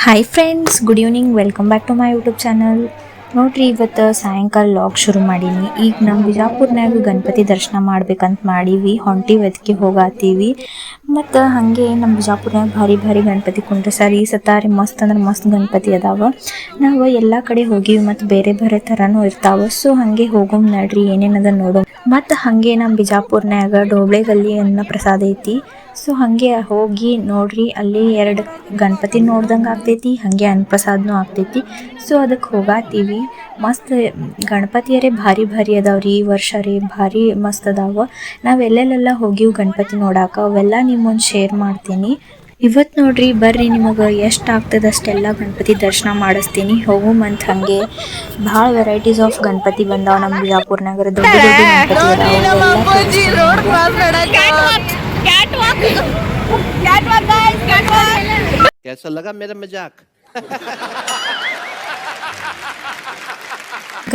Hi friends, good evening. Welcome back to my YouTube channel. ನೋಡ್ರಿ, ಇವತ್ತು ಸಾಯಂಕಾಲ log ಶುರು ಮಾಡೀನಿ. ಈಗ ನಮ್ಮ ಬಿಜಾಪುರ್ನಾಗ ಗಣಪತಿ ದರ್ಶನ ಮಾಡ್ಬೇಕಂತ ಮಾಡೀವಿ. ಹೊಂಟಿವಿ ಹೋಗಾತೀವಿ. ಮತ್ತು ಹಾಗೆ ನಮ್ಮ ಬಿಜಾಪುರ್ನಾಗ ಭಾರಿ ಭಾರಿ ಗಣಪತಿ ಕುಂಡ್ರಸಾರ. ಈ ಸತಾರಿ ಮಸ್ತ್ ಅಂದ್ರೆ ಮಸ್ತ್ ಗಣಪತಿ ಅದಾವ. ನಾವು ಎಲ್ಲ ಕಡೆ ಹೋಗಿವಿ ಮತ್ತು ಬೇರೆ ಬೇರೆ ಥರನೂ ಇರ್ತಾವೆ. ಸೊ ಹಾಗೆ ಹೋಗೋಮ್ ನಡ್ರಿ, ಏನೇನದ ನೋಡೋ. ಮತ್ತು ಹಾಗೆ ನಮ್ಮ ಬಿಜಾಪುರ್ನಾಗ ಡೋಬ್ಳೆ ಗಲ್ಲಿ ಅನ್ನ ಪ್ರಸಾದ ಐತಿ. ಸೊ ಹಾಗೆ ಹೋಗಿ ನೋಡ್ರಿ, ಅಲ್ಲಿ 2 ಗಣಪತಿ ನೋಡ್ದಂಗೆ ಆಗ್ತೈತಿ, ಹಾಗೆ ಅನ್ನಪ್ರಸಾದನೂ ಆಗ್ತೈತಿ. ಸೊ ಅದಕ್ಕೆ ಹೋಗಾತೀವಿ. ಮಸ್ತ್ ಗಣಪತಿಯರೇ ಭಾರಿ ಭಾರಿ ಅದಾವ್ರಿ. ಈ ವರ್ಷ ರೀ ಭಾರಿ ಮಸ್ತ್ ಅದಾವ. ನಾವು ಎಲ್ಲೆಲ್ಲೆಲ್ಲ ಹೋಗಿವಿ ಗಣಪತಿ ನೋಡಾಕ, ಅವೆಲ್ಲ ನಿಮ್ಮೊಂದು ಶೇರ್ ಮಾಡ್ತೀನಿ. ಇವತ್ತು ನೋಡ್ರಿ, ಬರ್ರಿ, ನಿಮಗೆ ಎಷ್ಟು ಆಗ್ತದೆ ಅಷ್ಟೆಲ್ಲ ಗಣಪತಿ ದರ್ಶನ ಮಾಡಿಸ್ತೀನಿ. ಹೋಗುಮಂತ. ಹಾಗೆ ಭಾಳ ವೆರೈಟೀಸ್ ಆಫ್ ಗಣಪತಿ ಬಂದಾವ ನಮ್ಮ ಬಿಜಾಪುರ್ನಾಗ. ದೊಡ್ಡ ದೊಡ್ಡ ಗಣಪತಿ कैसा लगा मेरा मजाक?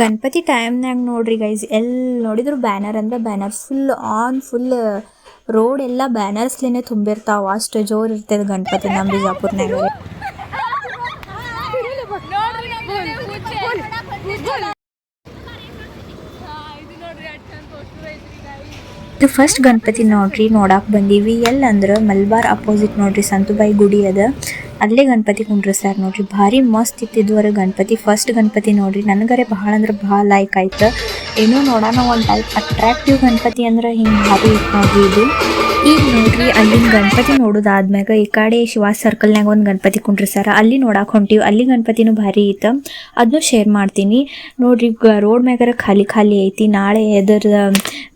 ಗಣಪತಿ ಟೈಮ್ನಾಗ ನೋಡ್ರಿ ಗೈಸ್, ಎಲ್ಲಿ ನೋಡಿದ್ರು ಬ್ಯಾನರ್ ಅಂದ್ರೆ ಬ್ಯಾನರ್, ಫುಲ್ ರೋಡ್ ಎಲ್ಲ ಬ್ಯಾನರ್ಸ್ಲೇನೆ ತುಂಬಿರ್ತಾವ. ಅಷ್ಟು ಜೋರು ಇರ್ತದೆ ಗಣಪತಿ ನಮ್ಮ ಬಿಜಾಪುರ್ನಾಗ. ಇದು ಫಸ್ಟ್ ಗಣಪತಿ ನೋಡ್ರಿ, ನೋಡಕ್ಕೆ ಬಂದೀವಿ. ಎಲ್ಲಂದ್ರೆ ಮಲ್ಬಾರ್ ಅಪೋಸಿಟ್ ನೋಡ್ರಿ, ಸಂತುಬಾಯಿ ಗುಡಿ ಅದ, ಅಲ್ಲೇ ಗಣಪತಿ ಕುಂಡ್ರಸ್ಯಾರ ನೋಡ್ರಿ. ಭಾರಿ ಮಸ್ತ್ ಇತ್ತಿದ್ವರೆ ಗಣಪತಿ. ಫಸ್ಟ್ ಗಣಪತಿ ನೋಡ್ರಿ, ನನಗರೆ ಭಾಳ ಅಂದ್ರೆ ಭಾಳ ಲೈಕ್ ಆಯ್ತು. ಏನೋ ನೋಡೋಣ ಒಂದು ಟೈಪ್ ಅಟ್ರಾಕ್ಟಿವ್ ಗಣಪತಿ ಅಂದ್ರೆ ಹಿಂಗೆ ಭಾರಿ ಇತ್ತು ನೋಡ್ರಿ ಇದು. ಈಗ ನೋಡ್ರಿ, ಅಲ್ಲಿನ ಗಣಪತಿ ನೋಡೋದಾದ್ಮ್ಯಾಗ ಈ ಕಡೆ ಶಿವಾಜ್ ಸರ್ಕಲ್ನಾಗ ಒಂದು ಗಣಪತಿ ಕುಂಡ್ರಸ್ಯಾರ, ಅಲ್ಲಿ ನೋಡಕ್ಕೆ ಹೊಂಟಿವಿ. ಅಲ್ಲಿ ಗಣಪತಿನೂ ಭಾರಿ ಇತ್ತು, ಅದನ್ನು ಶೇರ್ ಮಾಡ್ತೀನಿ ನೋಡ್ರಿ. ರೋಡ್ ಮ್ಯಾಗಾರ ಖಾಲಿ ಐತಿ. ನಾಳೆ ಎದರ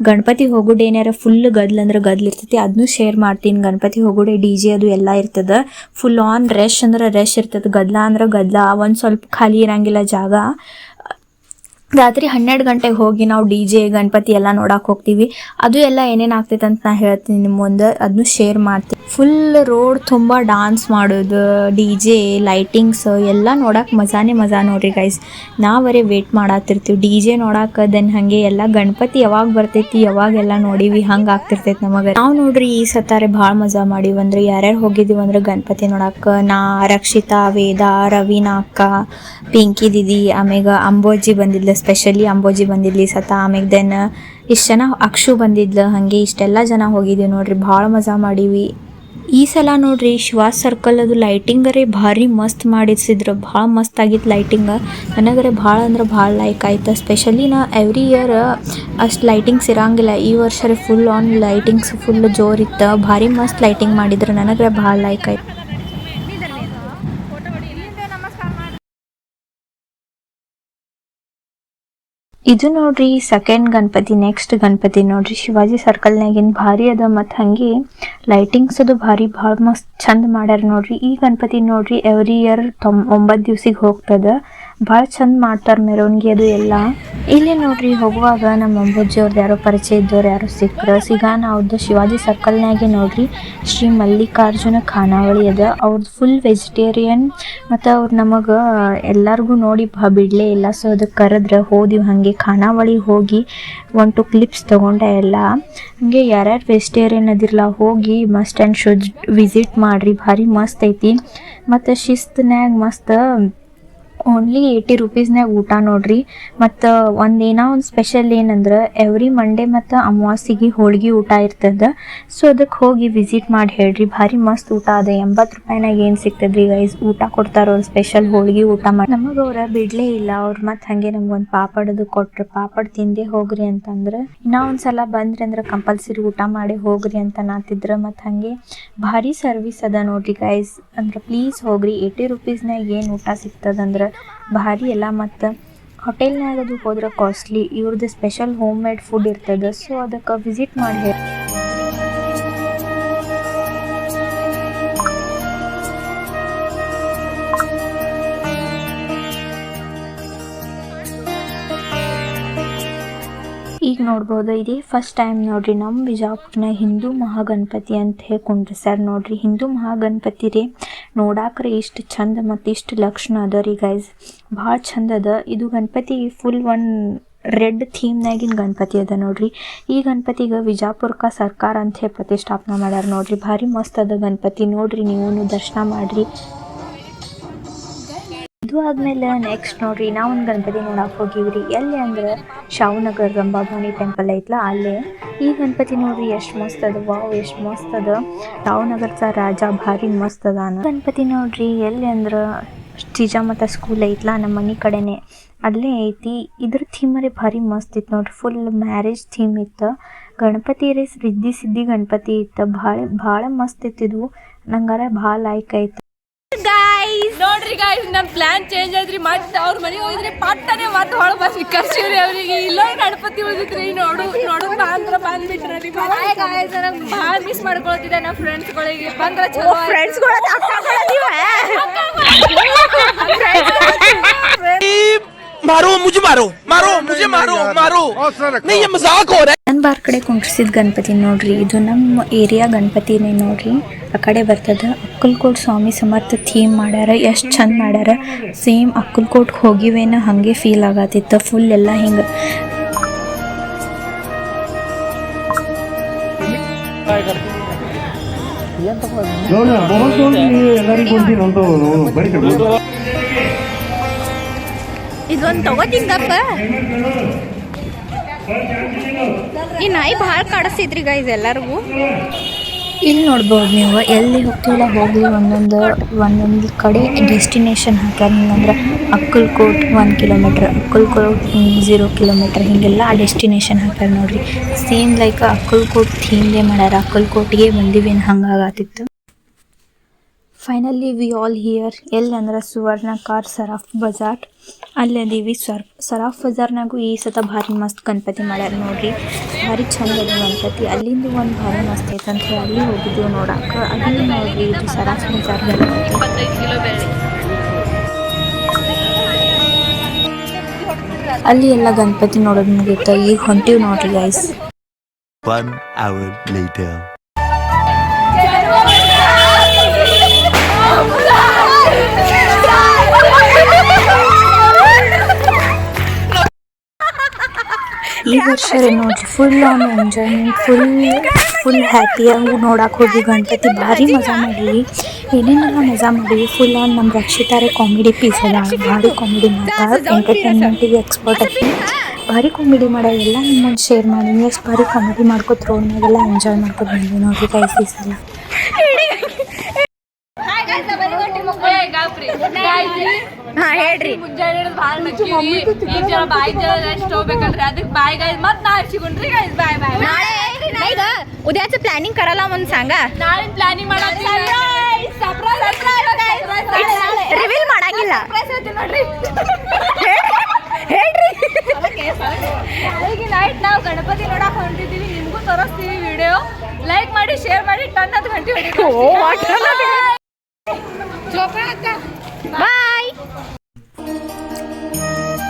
ಗಣಪತಿ ಹೋಗೋದು ಏನಾರ ಫುಲ್ ಗದ್ಲ ಅಂದ್ರೆ ಗದ್ಲ ಇರ್ತೈತಿ, ಅದನ್ನು ಶೇರ್ ಮಾಡ್ತೀನಿ. ಗಣಪತಿ ಹೋಗೋಡೆ DJ ಅದು ಎಲ್ಲ ಇರ್ತದೆ. ಫುಲ್ ಆನ್ ರಶ್ ಅಂದ್ರೆ ರಶ್ ಇರ್ತದೆ, ಗದ್ಲ ಅಂದ್ರೆ ಗದ್ಲ, ಒಂದು ಸ್ವಲ್ಪ ಖಾಲಿ ಇರಂಗಿಲ್ಲ ಜಾಗ. ರಾತ್ರಿ 12 ಗಂಟೆಗೆ ಹೋಗಿ ನಾವು DJ ಗಣಪತಿ ಎಲ್ಲ ನೋಡಕ್ಕೆ ಹೋಗ್ತೀವಿ. ಅದು ಎಲ್ಲ ಏನೇನು ಆಗ್ತೈತೆ ಅಂತ ನಾ ಹೇಳ್ತೀನಿ ನಿಮ್ಮ ಮುಂದೆ, ಅದನ್ನು ಶೇರ್ ಮಾಡ್ತೀನಿ. ಫುಲ್ ರೋಡ್ ತುಂಬ ಡಾನ್ಸ್ ಮಾಡೋದು, DJ ಲೈಟಿಂಗ್ಸ್ ಎಲ್ಲ ನೋಡಕ್ಕೆ ಮಜಾ ನೋಡ್ರಿ ಗೈಸ್. ನಾವರೇ ವೇಟ್ ಮಾಡತ್ತಿರ್ತೀವಿ DJ ನೋಡಕ್ಕೆ. ದೆನ್ ಹಾಗೆ ಎಲ್ಲ ಗಣಪತಿ ಯಾವಾಗ ಬರ್ತೈತಿ ಯಾವಾಗೆಲ್ಲ ನೋಡೀವಿ, ಹಂಗೆ ಆಗ್ತಿರ್ತೈತಿ ನಮಗೆ. ನಾವು ನೋಡ್ರಿ ಈ ಸತಾರೆ ಭಾಳ ಮಜಾ ಮಾಡೀವಿ. ಅಂದ್ರೆ ಯಾರ್ಯಾರು ಹೋಗಿದ್ದೀವಿ ಅಂದ್ರೆ ಗಣಪತಿ ನೋಡಕ್ಕೆ, ನಾ, ರಕ್ಷಿತಾ, ವೇದ, ರವೀನಾ ಅಕ್ಕ, ಪಿಂಕಿ ದೀದಿ, ಆಮೇಲೆ ಅಂಬೋಜಿ ಬಂದಿದ್ಲ, ಸ್ಪೆಷಲಿ ಅಂಬೋಜಿ ಬಂದಿದ್ಲಿ ಸತ. ಆಮೇಲೆ ದೆನ್ ಇಷ್ಟು ಜನ ಅಕ್ಷು ಬಂದಿದ್ಲು. ಹಾಗೆ ಇಷ್ಟೆಲ್ಲ ಜನ ಹೋಗಿದ್ದೀವಿ ನೋಡ್ರಿ, ಭಾಳ ಮಜಾ ಮಾಡೀವಿ. ಈ ಸಲ ನೋಡ್ರಿ ಶಿವಾಜ್ ಸರ್ಕಲ್ ಅದು ಲೈಟಿಂಗರೇ ಭಾರಿ ಮಸ್ತ್ ಮಾಡಿಸಿದ್ರು, ಭಾಳ ಮಸ್ತ್ ಆಗಿತ್ತು ಲೈಟಿಂಗ್. ನನಗರೆ ಭಾಳ ಅಂದ್ರೆ ಭಾಳ ಲೈಕ್ ಆಯ್ತು. ಸ್ಪೆಷಲಿ ನಾ ಎವ್ರಿ ಇಯರ್ ಅಷ್ಟು ಲೈಟಿಂಗ್ಸ್ ಇರಂಗಿಲ್ಲ, ಈ ವರ್ಷ ರೀ ಫುಲ್ ಆನ್ ಲೈಟಿಂಗ್ಸ್ ಫುಲ್ ಜೋರಿತ್ತು, ಭಾರಿ ಮಸ್ತ್ ಲೈಟಿಂಗ್ ಮಾಡಿದ್ರು. ನನಗರೆ ಭಾಳ ಲೈಕ್ ಆಯ್ತು. ಇದು ನೋಡ್ರಿ ಸೆಕೆಂಡ್ ಗಣಪತಿ. ನೆಕ್ಸ್ಟ್ ಗಣಪತಿ ನೋಡ್ರಿ ಶಿವಾಜಿ ಸರ್ಕಲ್ನಾಗಿನ್ ಭಾರಿ ಅದ. ಮತ್ತು ಹಾಗೆ ಲೈಟಿಂಗ್ಸ್ ಅದು ಭಾಳ ಮಸ್ತ್ ಚಂದ ಮಾಡ್ಯಾರ ನೋಡ್ರಿ. ಈ ಗಣಪತಿ ನೋಡ್ರಿ ಎವ್ರಿ ಇಯರ್ 9 ದಿವ್ಸಿಗೆ ಹೋಗ್ತದ. ಭಾಳ ಚಂದ ಮಾಡ್ತಾರೆ ಮೆರವಣಿಗೆ ಅದು ಎಲ್ಲ. ಇಲ್ಲಿ ನೋಡ್ರಿ ಹೋಗುವಾಗ ನಮ್ಮ ಅಂಬೋಜಿ ಅವ್ರದ್ದು ಯಾರೋ ಪರಿಚಯ ಇದ್ದವ್ರು ಯಾರೋ ಸಿಗಾನ ಅವ್ರದ್ದು ಶಿವಾಜಿ ಸರ್ಕಲ್ನಾಗೆ ನೋಡ್ರಿ ಶ್ರೀ ಮಲ್ಲಿಕಾರ್ಜುನ ಖಾನಾವಳಿ ಅದ. ಅವ್ರದ್ದು ಫುಲ್ ವೆಜಿಟೇರಿಯನ್. ಮತ್ತು ಅವ್ರು ನಮಗೆ ಎಲ್ಲರಿಗೂ ನೋಡಿ ಬಿಡಲೇ ಇಲ್ಲ. ಸೊ ಅದಕ್ಕೆ ಕರೆದ್ರೆ ಹೋದಿವಿ. ಹಾಗೆ ಖಾನಾವಳಿ ಹೋಗಿ 1-2 ಕ್ಲಿಪ್ಸ್ ತೊಗೊಂಡೆ ಎಲ್ಲ. ಹಾಗೆ ಯಾರ್ಯಾರು ವೆಜಿಟೇರಿಯನ್ ಅದಿರಲ್ಲ ಹೋಗಿ ಮಸ್ಟ್ ಆ್ಯಂಡ್ ಶುಡ್ ವಿಸಿಟ್ ಮಾಡಿರಿ, ಭಾರಿ ಮಸ್ತ್ ಐತಿ. ಮತ್ತು ಶಿಸ್ತನ್ಯಾಗ ಮಸ್ತ್ ಓನ್ಲಿ 80 ರೂಪೀಸ್ನಾಗ ಊಟ ನೋಡ್ರಿ. ಮತ್ತು ಒಂದು ಸ್ಪೆಷಲ್ ಏನಂದ್ರೆ ಎವ್ರಿ ಮಂಡೇ ಮತ್ತು ಅಮಾವಾಸ್ಯೆಗೆ ಹೋಳ್ಗೆ ಊಟ ಇರ್ತದ. ಸೊ ಅದಕ್ಕೆ ಹೋಗಿ ವಿಸಿಟ್ ಮಾಡಿ ಹೇಳ್ರಿ, ಭಾರಿ ಮಸ್ತ್ ಊಟ ಅದ. 80 ರೂಪಾಯಿನಾಗ ಏನು ಸಿಗ್ತದ್ರಿ ಗೈಸ್, ಊಟ ಕೊಡ್ತಾರ ಅವ್ರು, ಸ್ಪೆಷಲ್ ಹೋಳ್ಗೆ ಊಟ ಮಾಡಿ. ನಮಗೆ ಅವ್ರ ಬಿಡಲೇ ಇಲ್ಲ, ಅವ್ರು ಮತ್ತು ಹಾಗೆ ನಮ್ಗೊಂದು ಪಾಪಡದು ಕೊಟ್ರು. ಪಾಪಡ್ ತಿಂದೇ ಹೋಗ್ರಿ ಅಂತಂದ್ರೆ, ಇನ್ನೂ ಒಂದ್ಸಲ ಬಂದ್ರಿ ಅಂದ್ರೆ ಕಂಪಲ್ಸರಿ ಊಟ ಮಾಡಿ ಹೋಗ್ರಿ ಅಂತ ನಾತಿದ್ರು. ಮತ್ತು ಹಾಗೆ ಭಾರಿ ಸರ್ವಿಸ್ ಅದ ನೋಡ್ರಿ ಗೈಸ್. ಅಂದ್ರೆ ಪ್ಲೀಸ್ ಹೋಗ್ರಿ, 80 ರೂಪೀಸ್ನಾಗ ಏನು ಊಟ ಸಿಗ್ತದಂದ್ರೆ ಭಾರಿ ಎಲ್ಲ. ಮತ್ತು ಹೋಟೆಲ್ನಾಗ ಅದು ಹೋದ್ರೆ ಕಾಸ್ಟ್ಲಿ, ಇವ್ರದ್ದು ಸ್ಪೆಷಲ್ ಹೋಮ್ ಮೇಡ್ ಫುಡ್ ಇರ್ತದೆ. ಸೊ ಅದಕ್ಕೆ ವಿಸಿಟ್ ಮಾಡಿ. ಈಗ ನೋಡ್ಬೋದು, ಇದೇ ಫಸ್ಟ್ ಟೈಮ್ ನೋಡ್ರಿ ನಮ್ಮ ಬಿಜಾಪುರನ ಹಿಂದೂ ಮಹಾಗಣಪತಿ ಅಂತ ಹೇಳ್ಕೊಂಡ್ರಿ ಸರ್. ನೋಡ್ರಿ ಹಿಂದೂ ಮಹಾಗಣಪತಿ ರೀ, ನೋಡಾಕ್ರೆ ಇಷ್ಟು ಚಂದ ಮತ್ತು ಇಷ್ಟು ಲಕ್ಷಣ ಅದ ರೀ ಗೈಸ್, ಭಾಳ ಚಂದ ಅದ. ಇದು ಗಣಪತಿ ಫುಲ್ ರೆಡ್ ಥೀಮ್ನಾಗಿನ ಗಣಪತಿ ಅದ ನೋಡ್ರಿ. ಈ ಗಣಪತಿಗೆ ವಿಜಾಪುರಕ್ಕೆ ಸರ್ಕಾರ ಅಂತ ಹೇಳಿ ಪ್ರತಿಷ್ಠಾಪನೆ ಮಾಡ್ಯಾರ ನೋಡ್ರಿ. ಭಾರಿ ಮಸ್ತ್ ಅದ ಗಣಪತಿ, ನೋಡ್ರಿ ನೀವು ದರ್ಶನ ಮಾಡ್ರಿ. ಇದು ಆದಮೇಲೆ ನೆಕ್ಸ್ಟ್ ನೋಡ್ರಿ ನಾವು ಒಂದು ಗಣಪತಿ ನೋಡಕ್ಕೆ ಹೋಗಿವ್ರಿ. ಎಲ್ಲಿ ಅಂದ್ರೆ ಶಾವನಗರ್ ರಂಭಾಭವಾನಿ ಟೆಂಪಲ್ ಐತ್ಲ ಅಲ್ಲೇ. ಈ ಗಣಪತಿ ನೋಡ್ರಿ ಎಷ್ಟು ಮಸ್ತ್ ಅದ, ವಾವ್ ಎಷ್ಟು ಮಸ್ತ್ ಅದ. ಶಾವನಗರ ರಾಜ ಭಾರಿ ಮಸ್ತ್ ಅದ. ಗಣಪತಿ ನೋಡ್ರಿ ಎಲ್ಲಿ ಅಂದ್ರೆ ಜಿಜಾಮತ ಸ್ಕೂಲ್ ಐತ್ಲ ನಮ್ಮ ಮನೆ ಕಡೆನೇ, ಅಲ್ಲೇ ಐತಿ. ಇದ್ರ ಥೀಮರೇ ಭಾರಿ ಮಸ್ತ್ ಇತ್ತು ನೋಡ್ರಿ, ಫುಲ್ ಮ್ಯಾರೇಜ್ ಥೀಮ್ ಇತ್ತು. ಗಣಪತಿ ರೀ ರಿದ್ದಿ ಸಿದ್ದಿ ಗಣಪತಿ ಇತ್ತು, ಭಾಳ ಮಸ್ತ್ ಇತ್ತಿದ್ವು. ನಂಗಾರ ಭಾಳ ಲೈಕ್ ಐತೆ ನೋಡ್ರಿ ಗಾಯ್ಸ್, ನಮ್ ಪ್ಲಾನ್ ಚೇಂಜ್ ಆದ್ರಿ. ಮತ್ತೆ ಅವ್ರ ಮನೆಗೆ ಹೋಗಿದ್ರಿ ಪಟ್ಟನೆ ಮತ್ತೆ ಹೊಳ ಬಸ್ ಕರ್ಸಿವ್ರಿ ಅವ್ರಿಗೆ. ಇಲ್ಲೊಂದು ಗಣಪತಿ ಉಳಿದಿತ್ರಿ, ನೋಡು ಅಂದ್ರ ಬಂದ್ಬಿಟ್ರಿ. ಭಾಳ ಮಿಸ್ ಮಾಡ್ಕೊಳ್ತಿದ್ದೆ ನಮ್ಮ ಫ್ರೆಂಡ್ಸ್ಗಳಿಗೆ. ಬಂದ್ರ ಚಲೋ मारो मुझे मारो मारो मुझे मारो मारो नहीं ये मजाक हो रहा है. ನನ್ನ ಬಾರ್ ಕಡೆ ಕುಂಡ್ರಿಸಿದ ಗಣಪತಿ ನೋಡ್ರಿ, ಇದು ನಮ್ಮ ಏರಿಯಾ ಗಣಪತಿನೇ ನೋಡ್ರಿ. ಆ ಕಡೆ ಬರ್ತದ. ಅಕ್ಕಲ್ಕೋಟ್ ಸ್ವಾಮಿ ಸಮರ್ಥ ಥೀಮ್ ಮಾಡ್ಯಾರ, ಎಷ್ಟು ಚಂದ ಮಾಡ್ಯಾರ. ಸೇಮ್ ಅಕ್ಕಲ್ಕೋಟ್ಗೆ ಹೋಗಿವೇನ ಹಾಗೆ ಫೀಲ್ ಆಗತ್ತಿತ್ತು. ಫುಲ್ ಎಲ್ಲ ಹಿಂಗೆ ಇದೊಂದು ತಗೋತಿಂದಪ್ಪ. ಈ ನಾಯಿ ಭಾಳ ಕಾಡಿಸ್ತಿದ್ರಿ ಗೈಸ್ ಎಲ್ಲರಿಗೂ. ಇಲ್ಲಿ ನೋಡ್ಬೋದು ನೀವು, ಎಲ್ಲಿ ಹೋಗ್ತೀವಲ್ಲ ಹೋಗಿ ಒಂದೊಂದು ಕಡೆ ಡೆಸ್ಟಿನೇಷನ್ ಹಾಕ್ಯಾರ. ಹಿಂಗಂದ್ರೆ ಅಕ್ಕಲ್ಕೋಟ್ 1 ಕಿಲೋಮೀಟ್ರ್, ಅಕ್ಕಲ್ಕೋಟ್ 0 ಕಿಲೋಮೀಟ್ರ್, ಹಿಂಗೆಲ್ಲ ಆ ಡೆಸ್ಟಿನೇಷನ್ ಹಾಕ್ಯಾರ ನೋಡ್ರಿ. ಸೇಮ್ ಲೈಕ್ ಅಕ್ಕಲ್ಕೋಟ್ ಥೀಮ್ದೇ ಮಾಡ್ಯಾರ. ಅಕ್ಕಲ್ಕೋಟ್ಗೆ ಬಂದಿವೇನು ಹಂಗಾಗತ್ತಿತ್ತು. Finally we all here. ಎಲ್ಲಿ ಅಂದ್ರೆ ಸುವರ್ಣಕಾರ್ ಸರಾಫ್ ಬಜಾರ್ ಅಲ್ಲದೀವಿ. ಸರಾಫ್ ಬಜಾರ್ನಾಗೂ ಈ ಸತ ಭಾರಿ ಮಸ್ತ್ ಗಣಪತಿ ಮಾಡ್ಯಾರ ನೋಡ್ರಿ, ಭಾರಿ ಚಂದ ಅದ ಗಣಪತಿ. ಅಲ್ಲಿಂದ ಒಂದು ಭಾರಿ ಮಸ್ತ್ ಐತೆ ಅಂತ ಹೇಳಿ ಅಲ್ಲಿ ಹೋಗಿದ್ವಿ ನೋಡಕ್ಕೆ. ಅಲ್ಲಿ ನೋಡ್ರಿ ಇದು ಸರಾಫ್ ಬಜಾರ್ ಗಣಪತಿ. ಅಲ್ಲಿ ಎಲ್ಲ ಗಣಪತಿ ನೋಡೋದು ಮುಗಿಯುತ್ತೆ. ಈಗ ಹೊಂಟಿವಿ ನೋಡ್ರಿ ಗೈಸ್. 1 hour later. ಈ ವರ್ಷ ನೋಡ್ರಿ ಫುಲ್ ಆನ್ ಎಂಜಾಯ್ಮೆಂಟ್, ಫುಲ್ ಹ್ಯಾಪಿಯಾಗಿ ನೋಡಕ್ಕೆ ಹೋಗಿ ಗಣಪತಿ. ಭಾರಿ ಮಜಾ ಮಾಡೀವಿ, ಏನೇನೆಲ್ಲ ಮಜಾ ಮಾಡೀವಿ. ಫುಲ್ ಆನ್ ನಮ್ಮ ರಕ್ಷಿತಾರೆ ಕಾಮಿಡಿ ಪೀಸ್ ಅದ, ಭಾರಿ ಕಾಮಿಡಿ ಮಾಡ್ತಾರೆ. ಎಂಟರ್ಟೈನ್ಮೆಂಟಿಗೆ ಎಕ್ಸ್ಪರ್ಟ್ ಆಗಿ ಭಾರಿ ಕಾಮಿಡಿ ಮಾಡೋದು. ಎಲ್ಲ ನಿಮ್ಮೊಂದು ಶೇರ್ ಮಾಡಿ ಎಷ್ಟು ಭಾರಿ ಕಾಮಿಡಿ ಮಾಡ್ಕೊತ ರೋಡ್ನಾಗೆಲ್ಲ ಎಂಜಾಯ್ ಮಾಡ್ಕೊತ ಬಂದ್ವಿ ನೋಡ್ರಿ ಗೈಸ್ ಈ ಸಲ. ಹೇಳ್ರಿ ಮುಂಜಾನೆ ಭಾಳ ನಚ್ಚಿವಿ. ಈಗ ಜರ ಬಾಯಿ ಜರ ಎಷ್ಟು ಹೋಗ್ಬೇಕಲ್ರಿ, ಅದಕ್ಕೆ ಬಾಯ್ ಗೈಸ್ ಮತ್ತೆ ನಾ ಹಚ್ಚಿಕೊಂಡ್ರಿ ಗೈಸ್. ಬಾಯ್ ಬಾಯ್. ನಾಳೆ उद्याचं प्लॅनिंग करायला म्हणून सांगा. ನಾಳೆ ಪ್ಲಾನಿಂಗ್ ಮಾಡೋದು ರಿವೀಲ್ ಮಾಡಂಗಿಲ್ಲ ನೋಡ್ರಿ. ಹೇಳ್ರಿ ಈಗ ನೈಟ್ ನಾವು ಗಣಪತಿ ನೋಡಕ್ ಹೊಂಟಿದ್ದೀವಿ. ನಿಮಗೂ ತೋರಿಸ್ತೀವಿ ವಿಡಿಯೋ. ಲೈಕ್ ಮಾಡಿ, ಶೇರ್ ಮಾಡಿ, ಟನ್ ಅಂತ ಗಂಟೆ ಬಾಯ್.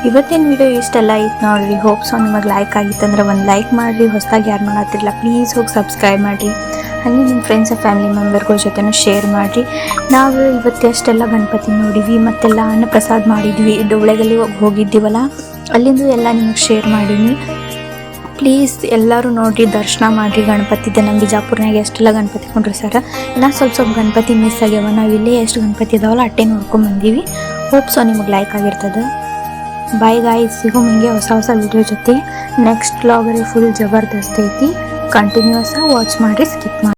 ಇವತ್ತಿನ ವಿಡಿಯೋ ಇಷ್ಟೆಲ್ಲ ಇತ್ತು ನೋಡ್ರಿ. ಹೋಪ್ಸೋ ನಿಮಗೆ ಲೈಕ್ ಆಗಿತ್ತಂದ್ರೆ ಒಂದು ಲೈಕ್ ಮಾಡಿರಿ. ಹೊಸದಾಗಿ ಯಾರು ನೋಡತ್ತಿರಲ್ಲ ಪ್ಲೀಸ್ ಹೋಗಿ ಸಬ್ಸ್ಕ್ರೈಬ್ ಮಾಡಿರಿ. ಹಾಗೆ ನಿಮ್ಮ ಫ್ರೆಂಡ್ಸ್ ಫ್ಯಾಮಿಲಿ ಮೆಂಬರ್ಗಳ ಜೊತೆನೂ ಶೇರ್ ಮಾಡಿರಿ. ನಾವು ಇವತ್ತು ಅಷ್ಟೆಲ್ಲ ಗಣಪತಿ ನೋಡಿದ್ವಿ, ಮತ್ತೆಲ್ಲ ಅನ್ನಪ್ರಸಾದ ಮಾಡಿದ್ವಿ. ಡೊಳ್ಳೆಗಲ್ಲಿ ಹೋಗಿದ್ದೀವಲ್ಲ ಅಲ್ಲಿಂದ ಎಲ್ಲ ನಿಮಗೆ ಶೇರ್ ಮಾಡೀನಿ. ಪ್ಲೀಸ್ ಎಲ್ಲರೂ ನೋಡಿರಿ, ದರ್ಶನ ಮಾಡಿರಿ ಗಣಪತಿದ. ನಮ್ಮ ಬಿಜಾಪುರ್ನಾಗ ಎಷ್ಟೆಲ್ಲ ಗಣಪತಿ ಕೊಂಡ್ರಿ ಸರ್. ಇನ್ನು ಸ್ವಲ್ಪ ಗಣಪತಿ ಮಿಸ್ ಆಗ್ಯಾವ. ನಾವು ಇಲ್ಲೇ ಎಷ್ಟು ಗಣಪತಿ ಇದಾವಲ್ಲ ಅಟ್ಟೆ ನೋಡ್ಕೊಂಡು ಬಂದೀವಿ. ಹೋಪ್ ಸೊ ನಿಮಗೆ ಲೈಕ್ ಆಗಿರ್ತದೆ. ಬಾಯ್ ಗಾಯ್ಸ್, ಸಿಗೋ ಹಿಂಗೆ ಹೊಸ ಹೊಸ ವಿಡಿಯೋ ಜೊತೆ. ನೆಕ್ಸ್ಟ್ ವ್ಲಾಗಲ್ಲಿ ಫುಲ್ ಜಬರ್ದಸ್ತ್ ಐತಿ. ಕಂಟಿನ್ಯೂಸ್ ಆಗಿ ವಾಚ್ ಮಾಡಿ, ಸ್ಕಿಪ್ ಮಾಡಿ.